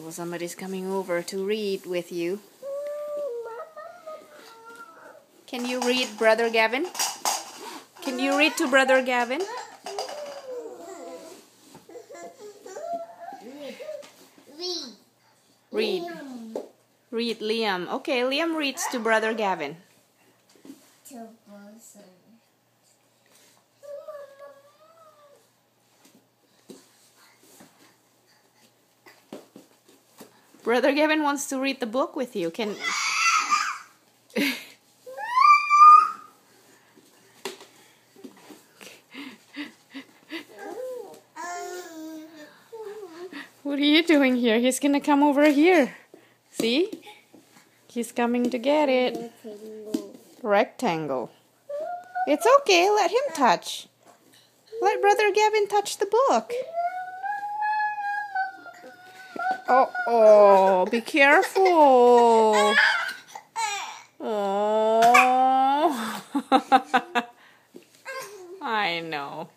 Oh, somebody's coming over to read with you. Can you read, Brother Gavin? Can you read to Brother Gavin? Read. Read, Liam. Okay, Liam reads to Brother Gavin. Brother Gavin wants to read the book with you. Can... What are you doing here? He's gonna come over here. See? He's coming to get it. Rectangle. It's okay. Let him touch. Let Brother Gavin touch the book. Oh, be careful. Oh. I know.